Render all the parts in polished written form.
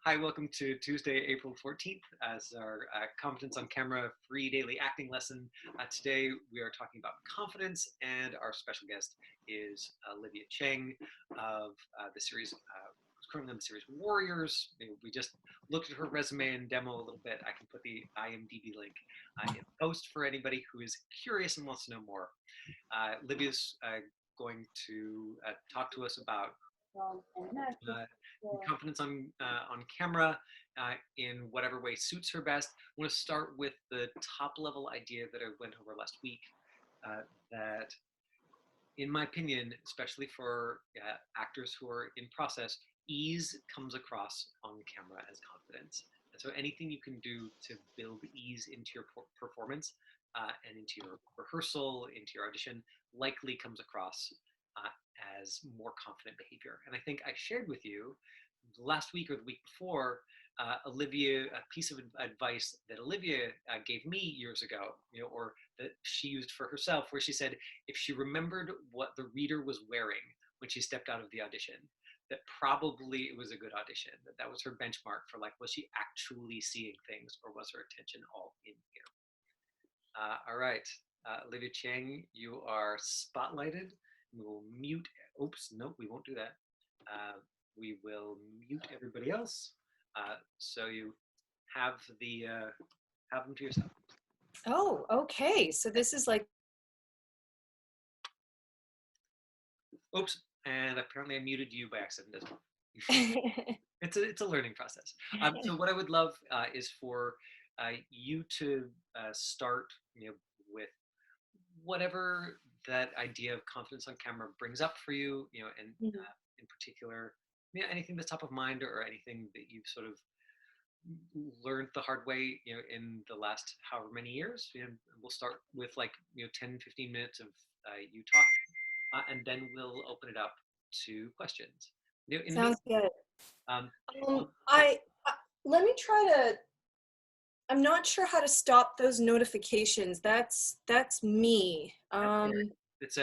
Hi, welcome to Tuesday, April 14th as our Confidence on Camera free daily acting lesson. Today we are talking about confidence, and our special guest is Olivia Cheng of the series, who's currently on the series Warriors. We just looked at her resume and demo a little bit. I can put the IMDb link in the post for anybody who is curious and wants to know more. Olivia's going to talk to us about uh, confidence on camera in whatever way suits her best. I want to start with the top level idea that I went over last week. That, in my opinion, especially for actors who are in process, ease comes across on camera as confidence. And so anything you can do to build ease into your performance and into your rehearsal, into your audition, likely comes across as more confident behavior. And I think I shared with you last week or the week before, Olivia, a piece of advice that Olivia gave me years ago, or that she used for herself, where she said, if she remembered what the reader was wearing when she stepped out of the audition, that probably it was a good audition, that was her benchmark for like, was she actually seeing things, or was her attention all in here? All right, Olivia Cheng, you are spotlighted. We will mute, oops, no, we won't do that. We will mute everybody else. So you have have them to yourself. Oh, okay. So this is like. Oops, and apparently I muted you by accident as well. It's a learning process. So what I would love is for you to start, with whatever that idea of confidence on camera brings up for you, and in particular, anything that's top of mind, or anything that you've sort of learned the hard way, in the last however many years. We'll start with like 10, 15 minutes of you talking, and then we'll open it up to questions. In Sounds good. um, I let me try to. I'm not sure how to stop those notifications. That's me. it's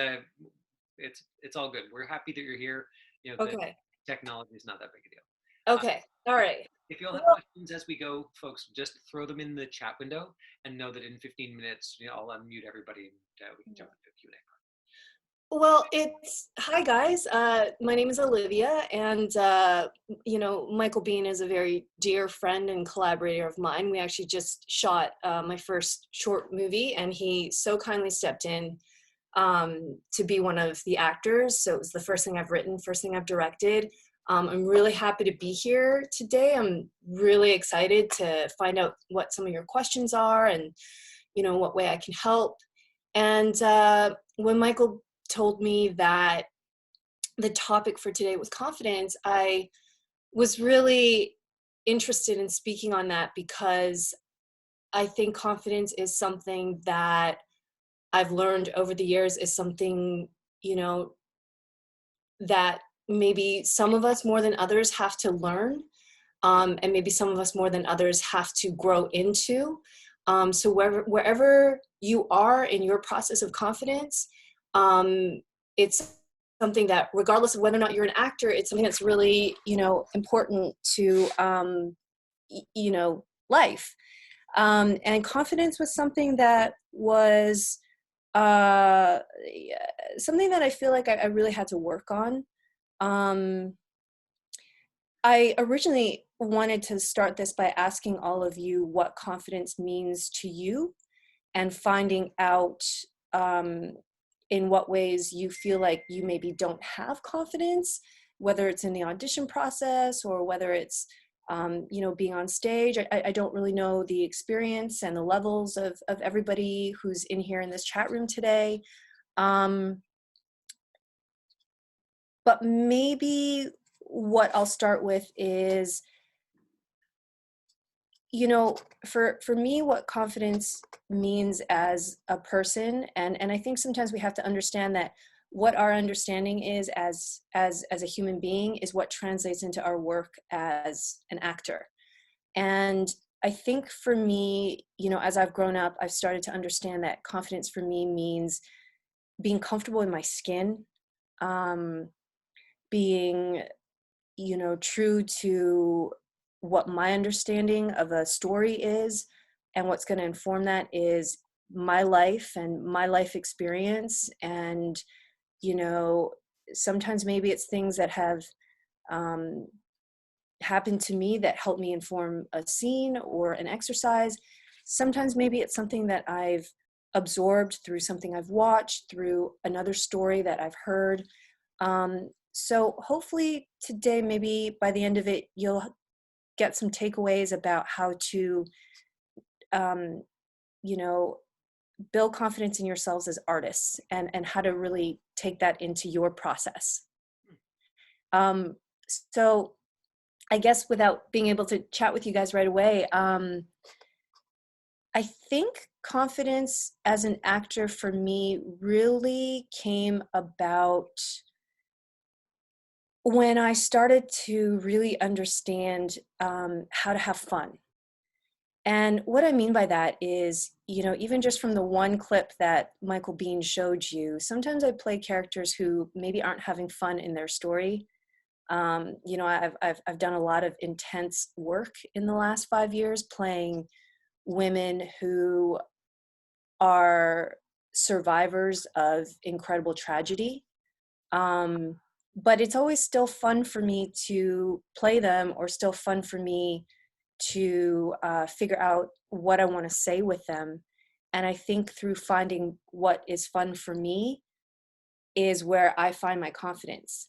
it's all good. We're happy that you're here. The Okay. technology is not that big a deal. Okay. All right. If you'll have Well, questions as we go, folks, just throw them in the chat window, and know that in 15 minutes, I'll unmute everybody, and we can jump into Q&A. it's hi guys. My name is Olivia, and Michael Bean is a very dear friend and collaborator of mine. We actually just shot my first short movie, and he so kindly stepped in to be one of the actors. So it was the first thing I've written, first thing I've directed. I'm really happy to be here today. I'm really excited to find out what some of your questions are, and what way I can help. And when Michael told me that the topic for today was confidence, I was really interested in speaking on that, because I think confidence is something that I've learned over the years is something, that maybe some of us more than others have to learn, and maybe some of us more than others have to grow into. So wherever you are in your process of confidence, it's something that, regardless of whether or not you're an actor, it's something that's really, important to, life. And confidence was something that was something that I feel like I really had to work on. I originally wanted to start this by asking all of you what confidence means to you, and finding out in what ways you feel like you maybe don't have confidence, whether it's in the audition process or whether it's being on stage. I don't really know the experience and the levels of everybody who's in here in this chat room today. But maybe what I'll start with is, for me, what confidence means as a person, and I think sometimes we have to understand that what our understanding is as a human being is what translates into our work as an actor. And I think for me, as I've grown up, I've started to understand that confidence for me means being comfortable in my skin, being, true to what my understanding of a story is, and what's going to inform that is my life and my life experience. And, you know, sometimes maybe it's things that have um, happened to me that help me inform a scene or an exercise. Sometimes maybe it's something that I've absorbed through something I've watched, through another story that I've heard. So hopefully today, maybe by the end of it, you'll get some takeaways about how to, um, you know, build confidence in yourselves as artists, and how to really take that into your process. Um, so I guess without being able to chat with you guys right away, I think confidence as an actor for me really came about when I started to really understand how to have fun. And what I mean by that is, you know, even just from the one clip that Michael Biehn showed you, sometimes I play characters who maybe aren't having fun in their story. You know, I've done a lot of intense work in the last 5 years playing women who are survivors of incredible tragedy. Um, but it's always still fun for me to play them, or still fun for me to figure out what I want to say with them. And I think through finding what is fun for me is where I find my confidence.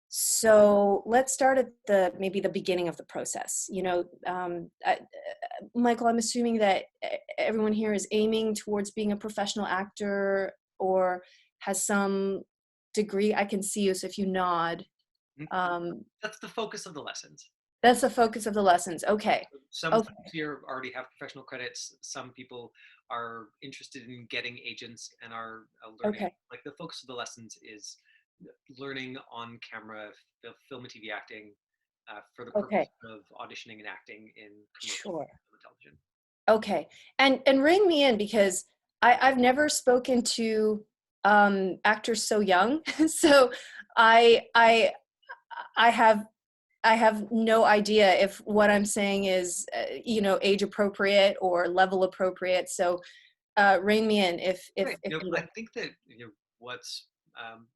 So let's start at maybe the beginning of the process. You know, Michael, I'm assuming that everyone here is aiming towards being a professional actor or has some degree. I can see you, so if you nod. Mhm. Um, That's the focus of the lessons. that's the focus of the lessons. Okay. Some Okay. folks here already have professional credits. Some people are interested in getting agents and are learning. Okay. Like the focus of the lessons is learning on camera film and TV acting for the purpose Okay. of auditioning and acting in commercial Sure. film and television. Okay. And ring me in, because I've never spoken to actors so young. So I I I have I have no idea if what I'm saying is, you know, age appropriate or level appropriate. So rein me in Right. if I needed. think that what's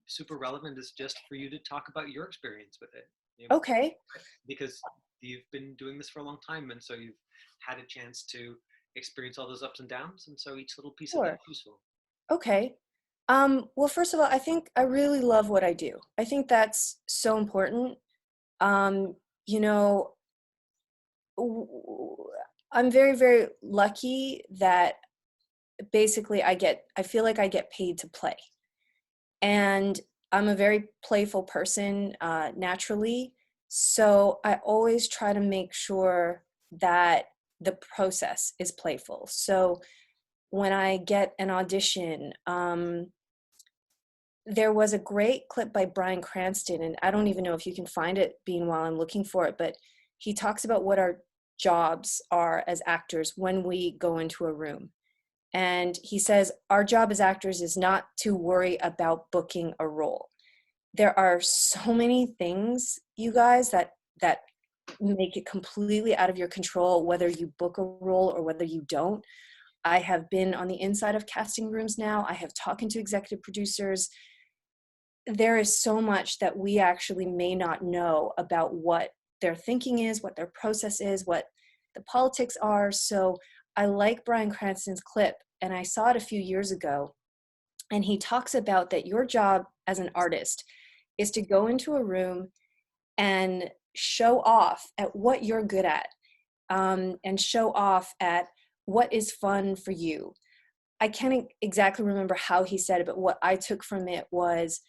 super relevant is just for you to talk about your experience with it. Okay. Because you've been doing this for a long time, and so you've had a chance to experience all those ups and downs, and so each little piece of that Sure. is useful. Okay. Well, first of all, I think I really love what I do. I think that's so important. Um, you know, I'm very, very lucky that basically I feel like I get paid to play. And I'm a very playful person naturally. So I always try to make sure that the process is playful. So when I get an audition, there was a great clip by Bryan Cranston, and I don't even know if you can find it being while I'm looking for it, but he talks about what our jobs are as actors when we go into a room. And he says, our job as actors is not to worry about booking a role. There are so many things, you guys, that make it completely out of your control, whether you book a role or whether you don't. I have been on the inside of casting rooms now. I have talked to executive producers. There is so much that we actually may not know about what their thinking is, what their process is, what the politics are. So I like Bryan Cranston's clip, and I saw it a few years ago. And he talks about that your job as an artist is to go into a room and show off at what you're good at, and show off at what is fun for you. I can't exactly remember how he said it, but what I took from it was,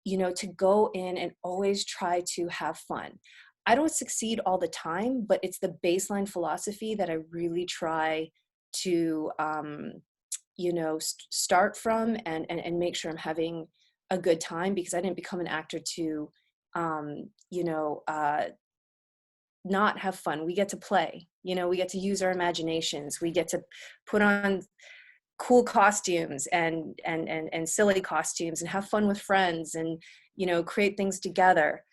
you know, to go in and always try to have fun. I don't succeed all the time, but it's the baseline philosophy that I really try to, you know, start from, and make sure I'm having a good time, because I didn't become an actor to, you know, not have fun. We get to play, you know, we get to use our imaginations. We get to put on cool costumes and silly costumes and have fun with friends, and you know, create things together.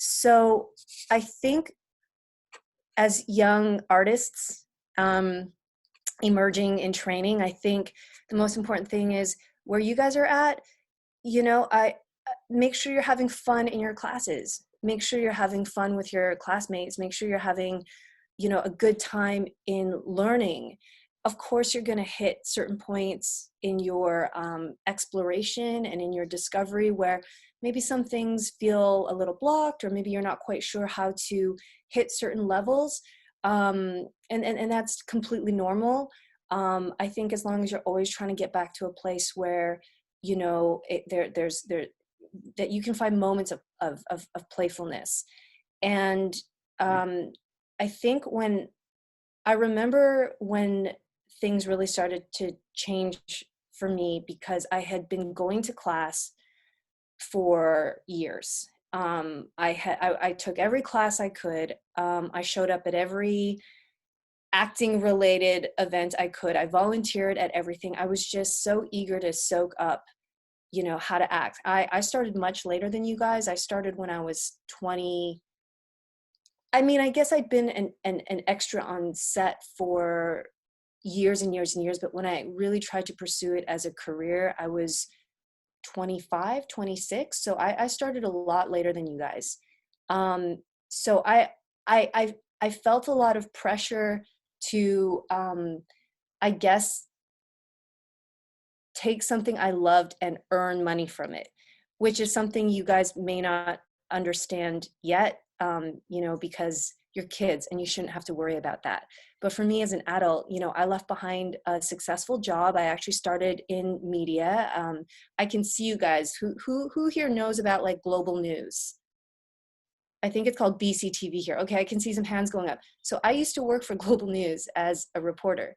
So I think as young artists, um, emerging in training, I think the most important thing is where you guys are at. I make sure you're having fun in your classes. Make sure you're having fun with your classmates. Make sure you're having, a good time in learning. Of course, you're going to hit certain points in your exploration and in your discovery where maybe some things feel a little blocked, or maybe you're not quite sure how to hit certain levels. And that's completely normal. I think as long as you're always trying to get back to a place where, there that you can find moments of playfulness. And Mhm. um, I think I remember when things really started to change for me, because I had been going to class for years. I took every class I could. I showed up at every acting related event I could. I volunteered at everything. I was just so eager to soak up, how to act. I started much later than you guys. I started when I was 20. I mean, I guess I'd been an extra on set for years and years and years, but when I really tried to pursue it as a career, I was 25, 26. So I started a lot later than you guys. So I felt a lot of pressure to, I guess, take something I loved and earn money from it, which is something you guys may not understand yet, because you're kids and you shouldn't have to worry about that. But for me as an adult, I left behind a successful job. I actually started in media. I can see you guys who here knows about like global news. I think it's called BCTV here. Okay, I can see some hands going up. So I used to work for global news as a reporter.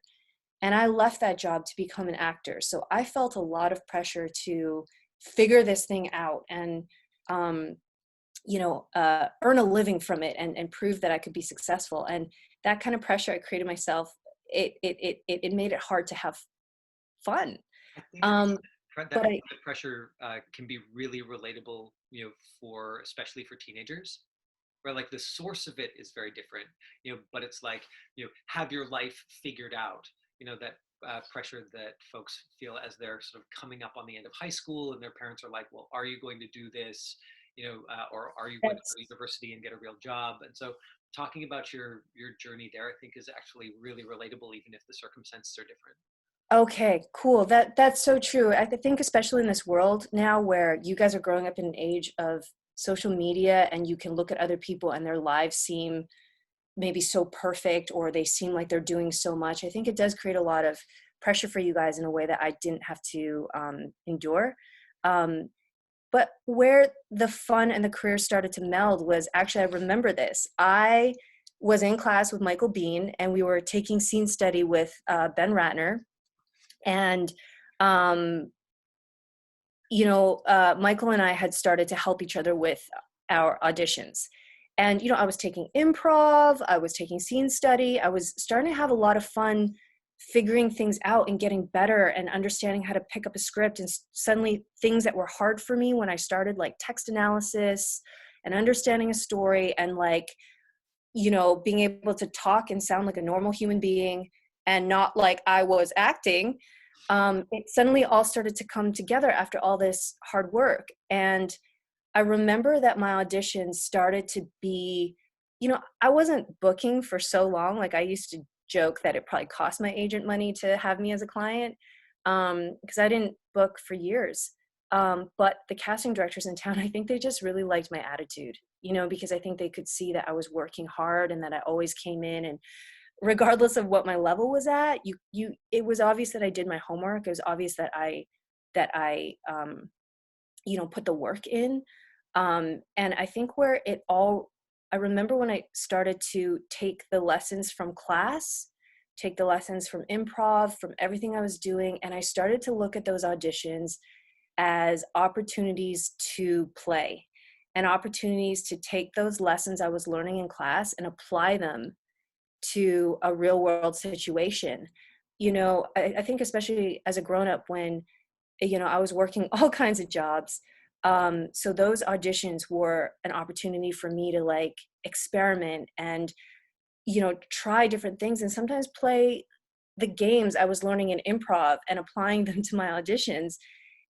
And I left that job to become an actor. So I felt a lot of pressure to figure this thing out and, earn a living from it and prove that I could be successful. And that kind of pressure I created myself, it made it hard to have fun. I think Um, that but kind I, of pressure can be really relatable, for especially for teenagers, where like the source of it is very different, but it's like, have your life figured out, that pressure that folks feel as they're sort of coming up on the end of high school and their parents are like, well, are you going to do this, or are you going to go to that's university and get a real job? And so talking about your journey there, I think is actually really relatable, even if the circumstances are different. okay, cool. That's so true. Think especially in this world now where you guys are growing up in an age of social media and you can look at other people and their lives seem maybe so perfect, or they seem like they're doing so much. I think it does create a lot of pressure for you guys in a way that I didn't have to endure. Um, but where the fun and the career started to meld was actually, I remember this. I was in class with Michael Bean and we were taking scene study with Ben Ratner. And um, Michael and I had started to help each other with our auditions. And, I was taking improv, I was taking scene study, I was starting to have a lot of fun figuring things out and getting better and understanding how to pick up a script. And suddenly things that were hard for me when I started, like text analysis and understanding a story and like, being able to talk and sound like a normal human being and not like I was acting, it suddenly all started to come together after all this hard work. And I remember that my auditions started to be, I wasn't booking for so long. Like I used to joke that it probably cost my agent money to have me as a client, because I didn't book for years. But the casting directors in town, I think they just really liked my attitude, because I think they could see that I was working hard and that I always came in, and regardless of what my level was at, it was obvious that I did my homework. It was obvious that I put the work in. And I think I remember when I started to take the lessons from class, take the lessons from improv, from everything I was doing, and I started to look at those auditions as opportunities to play and opportunities to take those lessons I was learning in class and apply them to a real world situation. I think especially as a grown up when, I was working all kinds of jobs. So those auditions were an opportunity for me to like experiment and try different things and sometimes play the games I was learning in improv and applying them to my auditions.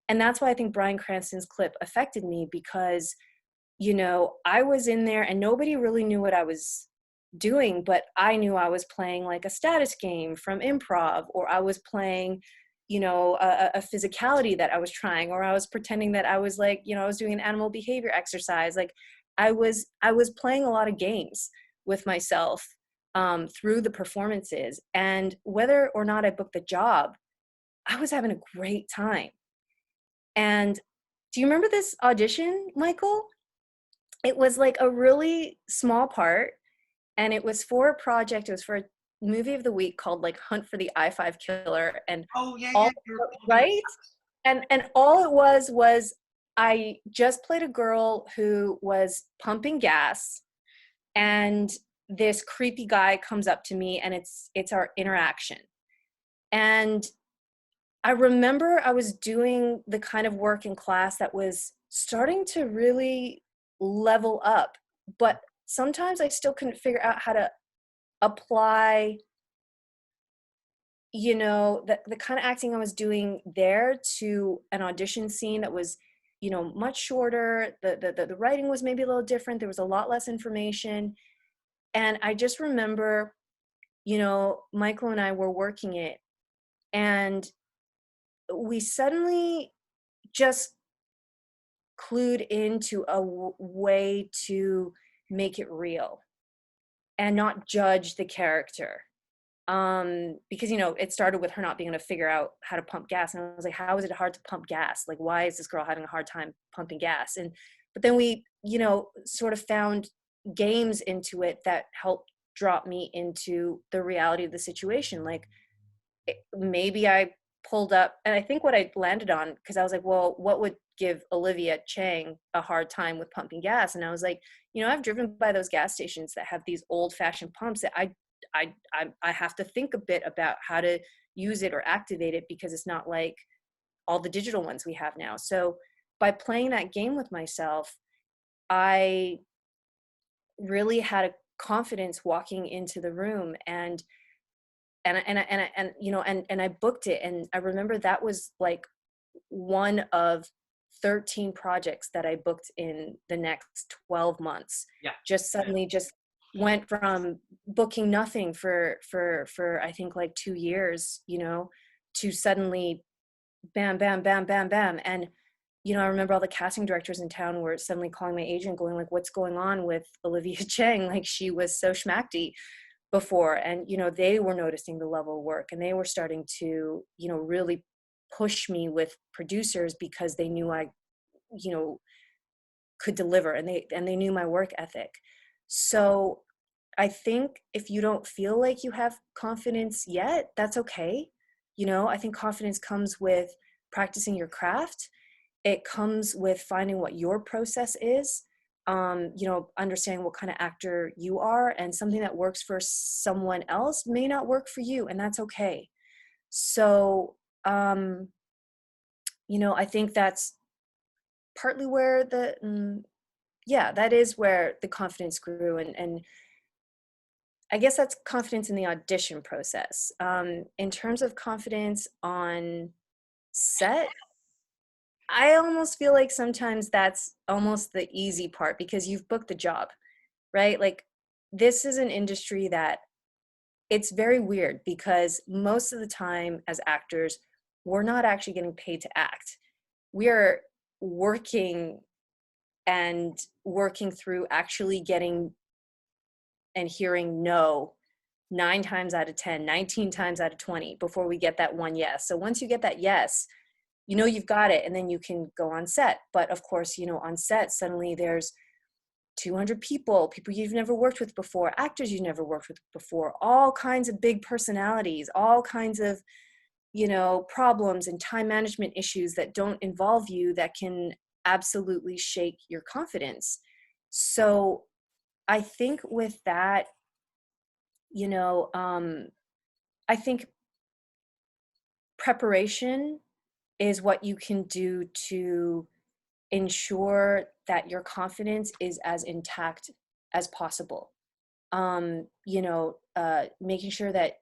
And that's why I think Bryan Cranston's clip affected me, because I was in there and nobody really knew what I was doing, but I knew I was playing like a status game from improv, or I was playing, a physicality that I was trying, or I was pretending that I was like, I was doing an animal behavior exercise. Like I was playing a lot of games with myself through the performances. And whether or not I booked the job, I was having a great time. And do you remember this audition, Michael? It was like a really small part, and it was for a project. It was for a movie of the week called like Hunt for the I-5 Killer, and Oh yeah, all yeah. You're talking about. right, and all it was I just played a girl who was pumping gas, and this creepy guy comes up to me, and it's our interaction. And I remember I was doing the kind of work in class that was starting to really level up, but sometimes I still couldn't figure out how to apply, the kind of acting I was doing there to an audition scene that was, much shorter. The writing was maybe a little different. There was a lot less information. And I just remember, Michael and I were working it, and we suddenly just clued into a way to make it real and not judge the character. Because it started with her not being able to figure out how to pump gas, and I was like, how is it hard to pump gas? Like, why is this girl having a hard time pumping gas? And but then we sort of found games into it that helped drop me into the reality of the situation. Like, maybe I pulled up, and I think what I landed on, because I was like, well, what would give Olivia Cheng a hard time with pumping gas? And I was like, I've driven by those gas stations that have these old fashioned pumps that I have to think a bit about how to use it or activate it, because it's not like all the digital ones we have now. So by playing that game with myself, I really had a confidence walking into the room, and I booked it. And I remember that was like one of 13 projects that I booked in the next 12 months. Yeah. Just suddenly just went from booking nothing for I think like 2 years, to suddenly bam, bam, bam, bam, bam. And I remember all the casting directors in town were suddenly calling my agent going like, what's going on with Olivia Cheng? Like, she was so schmackty before. And they were noticing the level of work, and they were starting to really push me with producers, because they knew I you know could deliver, and they knew my work ethic. So I think if you don't feel like you have confidence yet, that's okay. I think confidence comes with practicing your craft. It comes with finding what your process is, understanding what kind of actor you are, and something that works for someone else may not work for you, and that's okay. So, I think that's partly where yeah, that is where the confidence grew. And I guess that's confidence in the audition process. In terms of confidence on set, I almost feel like sometimes that's almost the easy part, because you've booked the job, right? Like, this is an industry that it's very weird, because most of the time as actors, we're not actually getting paid to act. We are working and working through actually getting and hearing no 9 times out of 10, 19 times out of 20 before we get that one yes. So once you get that yes, you've got it, and then you can go on set. But of course, on set, suddenly there's 200 people you've never worked with before, actors you've never worked with before, all kinds of big personalities, all kinds of, problems and time management issues that don't involve you, that can absolutely shake your confidence. So I think with that, you know, um, I think preparation is what you can do to ensure that your confidence is as intact as possible. making sure that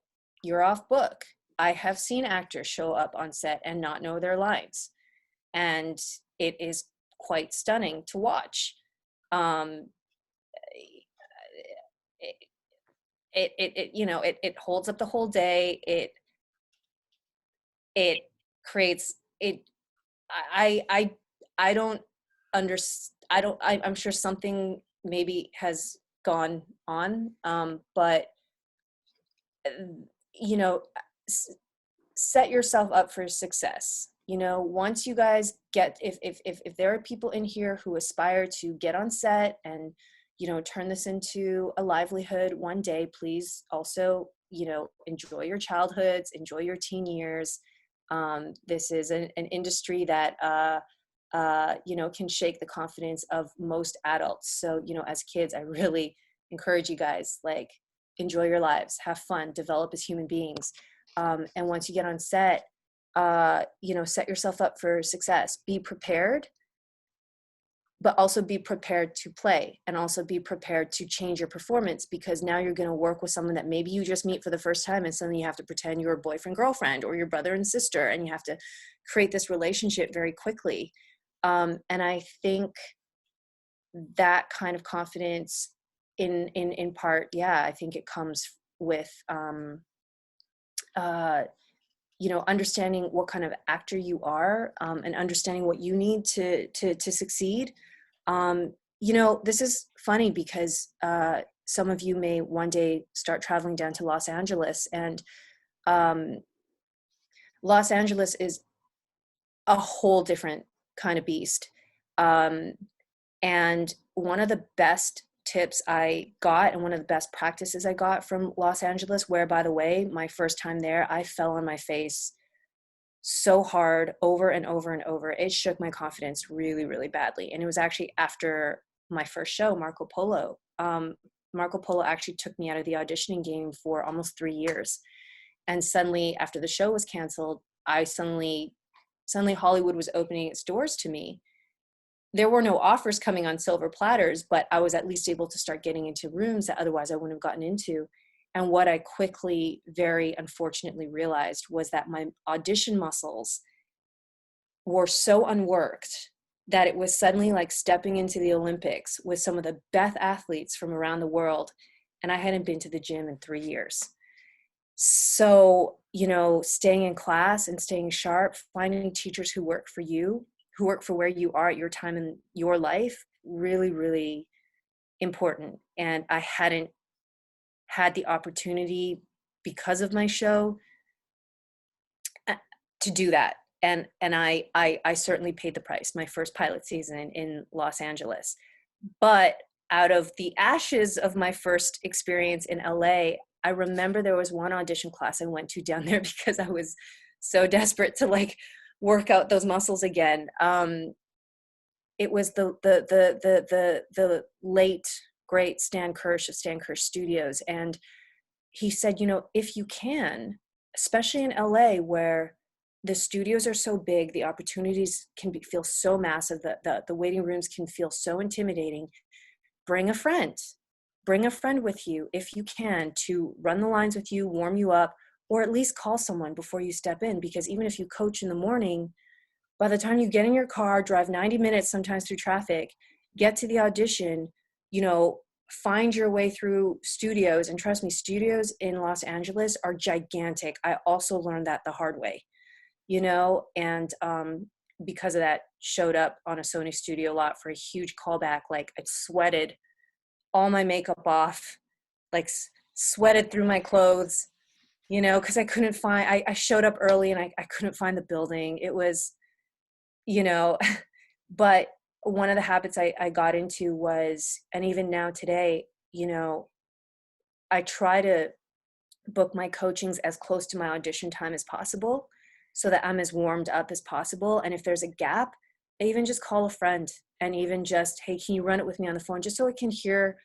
you're off book. I have seen actors show up on set and not know their lines, and it is quite stunning to watch. Um, it, it holds up the whole day. It creates it. I I I don't understand. I'm sure something maybe has gone on, but uh, you know, set yourself up for success. Once you guys get, if there are people in here who aspire to get on set and turn this into a livelihood one day, please also enjoy your childhoods, enjoy your teen years. This is an industry that can shake the confidence of most adults. So as kids, I really encourage you guys, like, enjoy your lives, have fun, develop as human beings. And once you get on set, set yourself up for success. Be prepared, but also be prepared to play, and also be prepared to change your performance, because now you're going to work with someone that maybe you just meet for the first time, and suddenly you have to pretend you're a boyfriend, girlfriend, or your brother and sister, and you have to create this relationship very quickly. And I think that kind of confidence, in part, yeah, I think it comes with understanding what kind of actor you are, and understanding what you need to succeed. This is funny because some of you may one day start traveling down to Los Angeles, and um, Los Angeles is a whole different kind of beast. Um, and one of the best tips I got, and one of the best practices I got from Los Angeles, where, by the way, my first time there, I fell on my face so hard over and over and over. It shook my confidence really, really badly. And it was actually after my first show, Marco Polo. Marco Polo actually took me out of the auditioning game for almost 3 years. And suddenly, after the show was canceled, I suddenly Hollywood was opening its doors to me. There were no offers coming on silver platters, but I was at least able to start getting into rooms that otherwise I wouldn't have gotten into. And what I quickly, very unfortunately, realized was that my audition muscles were so unworked that it was suddenly like stepping into the Olympics with some of the best athletes from around the world. And I hadn't been to the gym in 3 years. So, staying in class and staying sharp, finding teachers who work for you, who work for where you are at your time in your life, really, really important. And I hadn't had the opportunity, because of my show, to do that. And I certainly paid the price, my first pilot season in Los Angeles. But out of the ashes of my first experience in LA, I remember there was one audition class I went to down there because I was so desperate to like work out those muscles again. It was the late great Stan Kirsch of Stan Kirsch Studios, and he said, if you can, especially in LA where the studios are so big, the opportunities feel so massive, the waiting rooms can feel so intimidating. Bring a friend with you if you can, to run the lines with you, warm you up, or at least call someone before you step in, because even if you coach in the morning, by the time you get in your car, drive 90 minutes sometimes through traffic, get to the audition, find your way through studios. And trust me, studios in Los Angeles are gigantic. I also learned that the hard way, and because of that, showed up on a Sony studio lot for a huge callback. Like, I sweated all my makeup off, like sweated through my clothes, because I couldn't find, I showed up early and I couldn't find the building. It was, but one of the habits I got into was, and even now today, I try to book my coachings as close to my audition time as possible so that I'm as warmed up as possible. And if there's a gap, I even just call a friend and even just, hey, can you run it with me on the phone, just so I can hear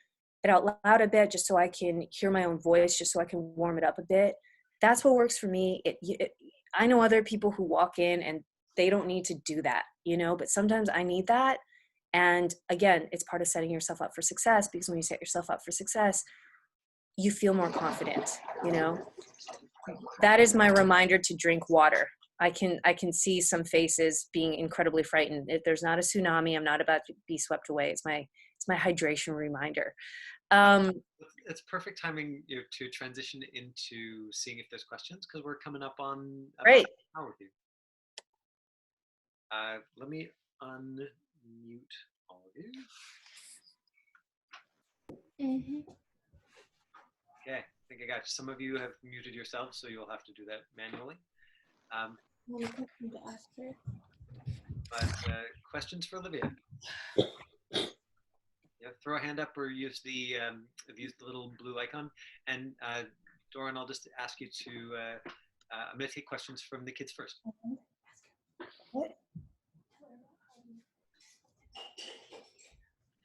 it out loud a bit, just so I can hear my own voice, just so I can warm it up a bit. That's what works for me. I know other people who walk in and they don't need to do that, but sometimes I need that. And again, it's part of setting yourself up for success, because when you set yourself up for success, you feel more confident, you know? That is my reminder to drink water. I can see some faces being incredibly frightened. If there's not a tsunami, I'm not about to be swept away. It's my hydration reminder. Um, It's perfect timing, to transition into seeing if there's questions, because we're coming up on about Great. an hour with you. Let me unmute all of you. Okay, I think I got you. Some of you have muted yourselves, so you'll have to do that manually. But questions for Olivia? Yeah, throw a hand up or use the little blue icon. And Doran, I'll just ask you to. I'm going to take questions from the kids first. What?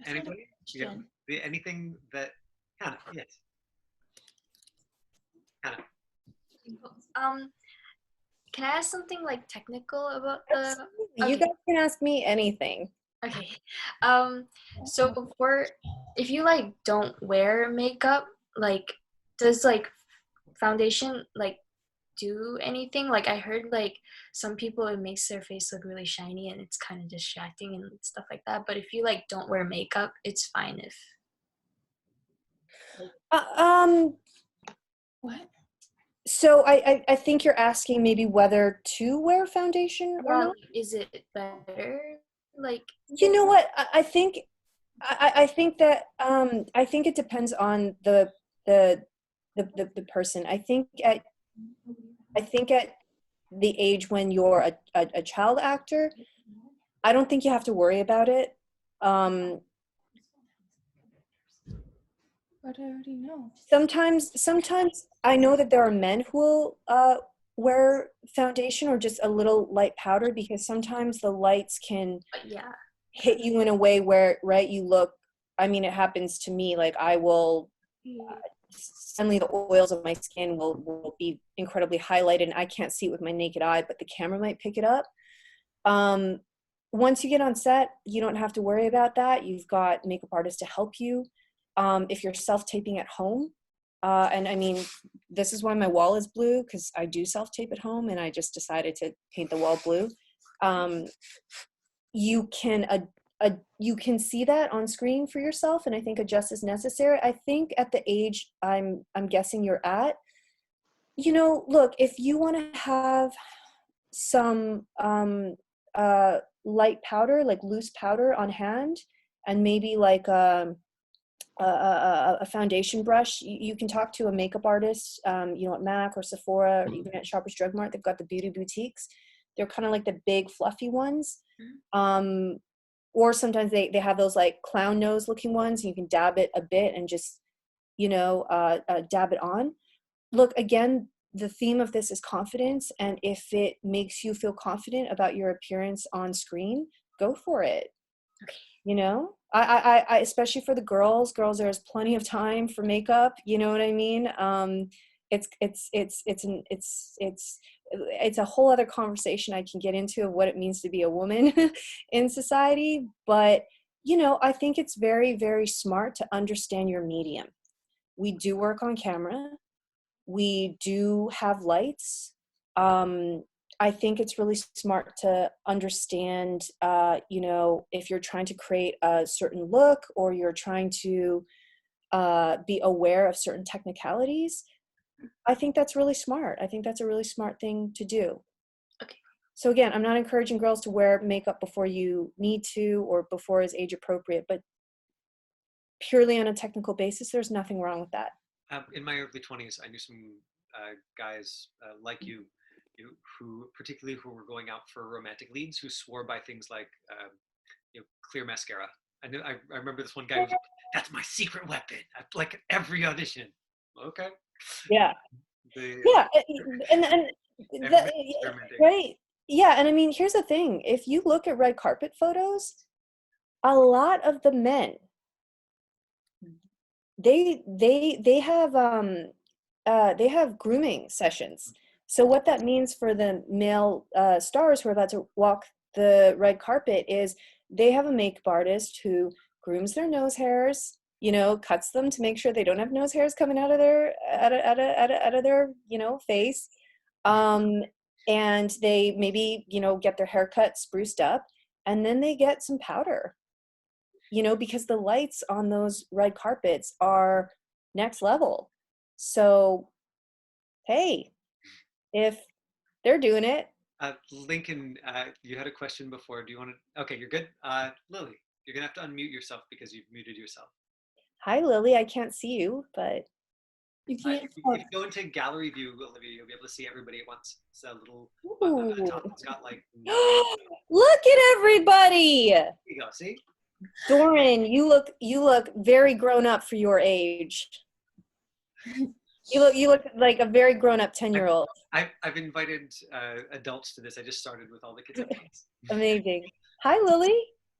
Anybody? Yeah. Anything that Hannah? Yes. Hannah. Can I ask something like technical about the? Absolutely. You guys can ask me anything. Okay. So if you like don't wear makeup, like does like foundation like do anything? Like I heard like some people it makes their face look really shiny and it's kind of distracting and stuff like that. But if you like don't wear makeup, it's fine if. What? So I think you're asking maybe whether to wear foundation or not. Is it better? Like you know what? I think I think that I think it depends on the person. I think at the age when you're a child actor, I don't think you have to worry about it. But I already know. Sometimes I know that there are men who will wear foundation or just a little light powder, because sometimes the lights can hit you in a way where, right, you look, I mean, it happens to me, like I will, suddenly the oils of my skin will be incredibly highlighted and I can't see it with my naked eye, but the camera might pick it up. Once you get on set, you don't have to worry about that. You've got makeup artists to help you. If you're self-taping at home, and I mean, this is why my wall is blue, because I do self-tape at home and I just decided to paint the wall blue. You can see that on screen for yourself, and I think adjust is necessary. I think at the age I'm guessing you're at, look, if you want to have some light powder, like loose powder on hand, and maybe like a foundation brush, you can talk to a makeup artist, at MAC or Sephora, or even at Shoppers Drug Mart. They've got the beauty boutiques. They're kind of like the big fluffy ones. Or sometimes they have those like clown nose looking ones. You can dab it a bit and just, dab it on. Look, again, the theme of this is confidence. And if it makes you feel confident about your appearance on screen, go for it. Okay. I especially for the girls, there's plenty of time for makeup. You know what I mean? It's a whole other conversation I can get into of what it means to be a woman in society. But, I think it's very, very smart to understand your medium. We do work on camera. We do have lights. I think it's really smart to understand, if you're trying to create a certain look or you're trying to be aware of certain technicalities. I think that's really smart. I think that's a really smart thing to do. Okay. So again, I'm not encouraging girls to wear makeup before you need to or before is age appropriate, but purely on a technical basis, there's nothing wrong with that. In my early 20s, I knew some guys like you who particularly who were going out for romantic leads, who swore by things like clear mascara. I remember this one guy who was like, "That's my secret weapon, like every audition." Okay. Yeah. Right. Yeah, and I mean, here's the thing: if you look at red carpet photos, a lot of the men they have grooming sessions. So what that means for the male stars who are about to walk the red carpet is they have a makeup artist who grooms their nose hairs, cuts them to make sure they don't have nose hairs coming out of their out of their face. And they maybe get their haircut spruced up, and then they get some powder, because the lights on those red carpets are next level. So hey, if they're doing it. Lincoln, you had a question before. Do you want to? Okay, you're good. Lily, you're gonna have to unmute yourself because you've muted yourself. Hi, Lily. I can't see you, but You can't. If you go into gallery view, Olivia, you'll be able to see everybody at once. It's a little button at the top. It's got like. Look at everybody. There you go. See. Doran, you look very grown up for your age. You look like a very grown up 10-year-old. I've invited adults to this. I just started with all the kids. Amazing. Hi, Lily.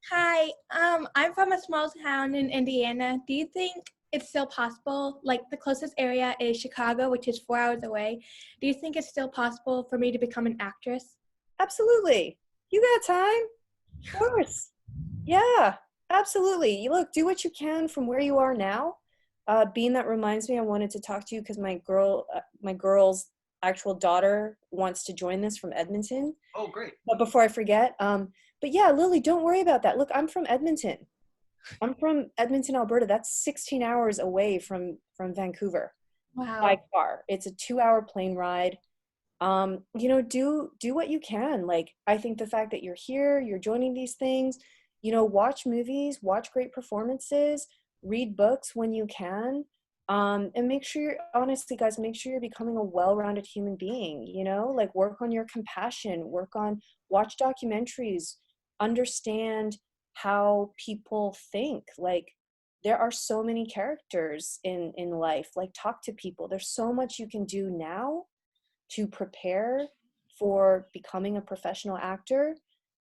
Hi, I'm from a small town in Indiana. Do you think it's still possible? Like, the closest area is Chicago, which is 4 hours away. Do you think it's still possible for me to become an actress? Absolutely. You got time? Of course. Yeah, absolutely. You look, do what you can from where you are now. Being that reminds me, I wanted to talk to you because my girl's actual daughter wants to join this from Edmonton. Oh, great. But before I forget, but yeah, Lily, don't worry about that. Look, I'm from Edmonton. I'm from Edmonton, Alberta. That's 16 hours away from Vancouver. Wow. By car. It's a 2-hour plane ride. Do what you can. Like, I think the fact that you're here, you're joining these things, watch movies, watch great performances, read books when you can, and make sure honestly, guys, make sure you're becoming a well-rounded human being, like work on your compassion, watch documentaries, understand how people think. Like, there are so many characters in life. Like, talk to people. There's so much you can do now to prepare for becoming a professional actor.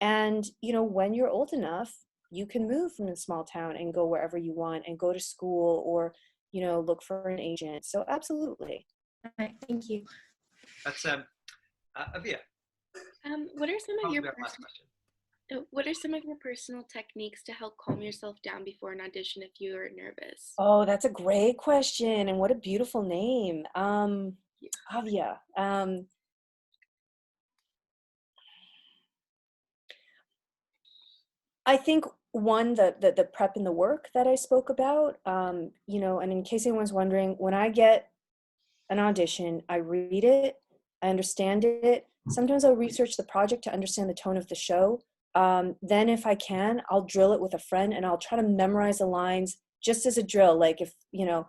And, when you're old enough, you can move from a small town and go wherever you want and go to school or, look for an agent. So absolutely. All right, thank you. That's Avia. What are some of your Last question. What are some of your personal techniques to help calm yourself down before an audition if you are nervous? Oh, that's a great question. And what a beautiful name. Avia. I think one, the prep and the work that I spoke about, and in case anyone's wondering, when I get an audition, I read it, I understand it. Sometimes I'll research the project to understand the tone of the show. Then if I can, I'll drill it with a friend and I'll try to memorize the lines just as a drill. Like, if, I'm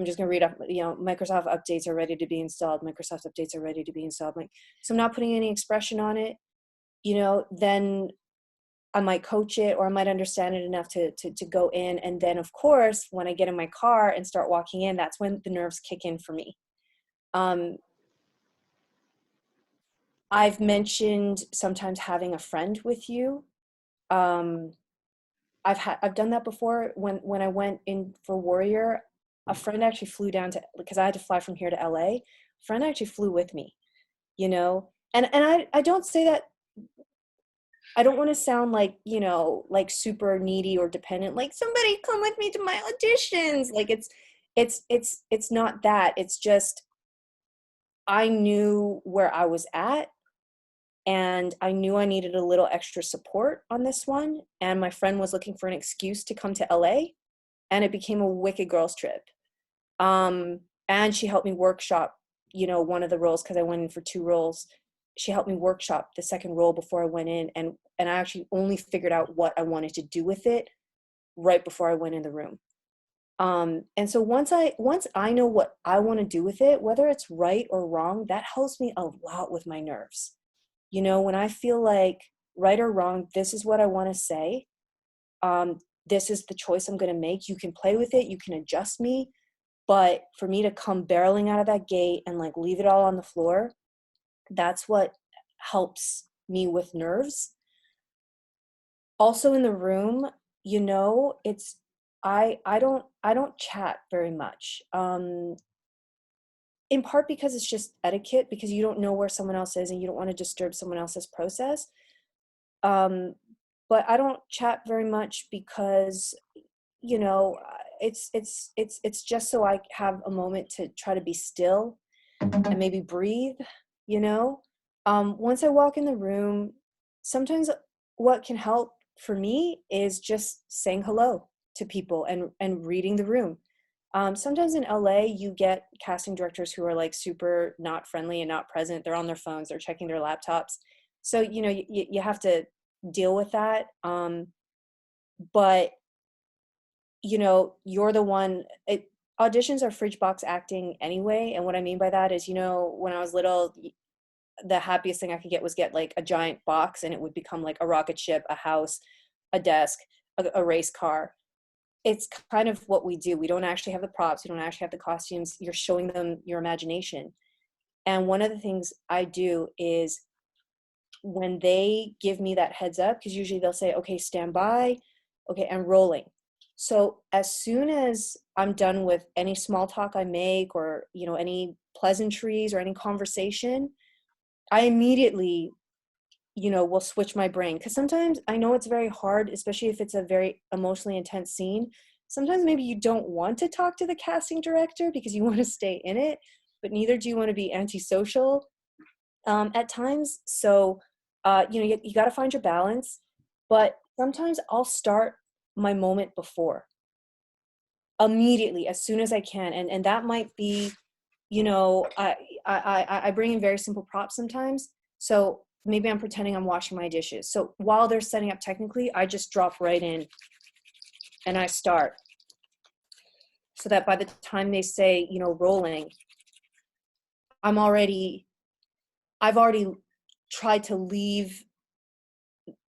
just going to read up, Microsoft updates are ready to be installed. Microsoft updates are ready to be installed. Like, so I'm not putting any expression on it, then I might coach it, or I might understand it enough to go in. And then, of course, when I get in my car and start walking in, that's when the nerves kick in for me. I've mentioned sometimes having a friend with you. I've done that before. When I went in for Warrior, a friend actually flew down because I had to fly from here to LA. A friend actually flew with me, and I don't say that. I don't want to sound like, like super needy or dependent, like somebody come with me to my auditions. Like, it's not that. It's just, I knew where I was at and I knew I needed a little extra support on this one. And my friend was looking for an excuse to come to LA, and it became a wicked girls trip. And she helped me workshop, one of the roles, because I went in for 2 roles. She helped me workshop the second role before I went in, and I actually only figured out what I wanted to do with it right before I went in the room. And so once I know what I want to do with it, whether it's right or wrong, that helps me a lot with my nerves. When I feel like right or wrong, this is what I want to say. This is the choice I'm going to make. You can play with it. You can adjust me. But for me to come barreling out of that gate and like leave it all on the floor, that's what helps me with nerves. Also in the room, it's I don't chat very much. In part because it's just etiquette, because you don't know where someone else is and you don't want to disturb someone else's process. But I don't chat very much because, it's just so I have a moment to try to be still and maybe breathe, you know. Once I walk in the room, sometimes what can help for me is just saying hello to people and reading the room. Sometimes in LA, you get casting directors who are like super not friendly and not present. They're on their phones, they're checking their laptops. So, you know, you have to deal with that. But, you know, you're the one, auditions are fridge box acting anyway. And what I mean by that is, you know, when I was little, the happiest thing I could get was get like a giant box and it would become like a rocket ship, a house, a desk, a race car. It's kind of what we do. We don't actually have the props. We don't actually have the costumes. You're showing them your imagination. And one of the things I do is when they give me that heads up, because usually they'll say, okay, stand by, okay, and rolling. So as soon as I'm done with any small talk I make or, you know, any pleasantries or any conversation, I immediately, you know, will switch my brain. Because sometimes I know it's very hard, especially if it's a very emotionally intense scene. Sometimes maybe you don't want to talk to the casting director because you want to stay in it, but neither do you want to be antisocial at times. So, you know, you got to find your balance. But sometimes I'll start my moment before, immediately, as soon as I can. And that might be, you know, I bring in very simple props sometimes. So maybe I'm pretending I'm washing my dishes. So while they're setting up technically, I just drop right in and I start. So that by the time they say, you know, rolling, I've already tried to leave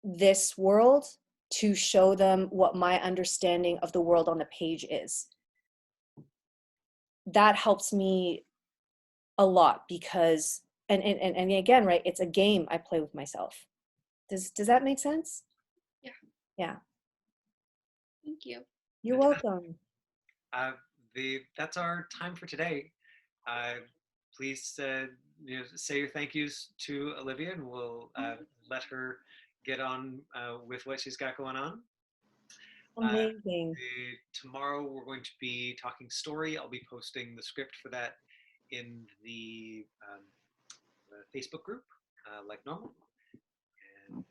this world to show them what my understanding of the world on the page is. That helps me a lot because, and again, right, it's a game I play with myself. Does that make sense? Yeah. Yeah. Thank you. You're welcome. That's our time for today. Please you know, say your thank yous to Olivia, and we'll let her get on with what she's got going on. Amazing. Tomorrow we're going to be talking story. I'll be posting the script for that in the Facebook group, like normal, and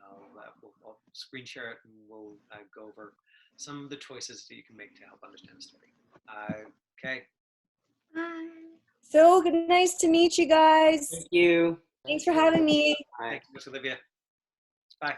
I'll screen share it, and we'll go over some of the choices that you can make to help understand the story. Okay. Bye. So nice to meet you guys. Thank you. Thanks for having me. Bye. Thank you, Miss Olivia. Bye.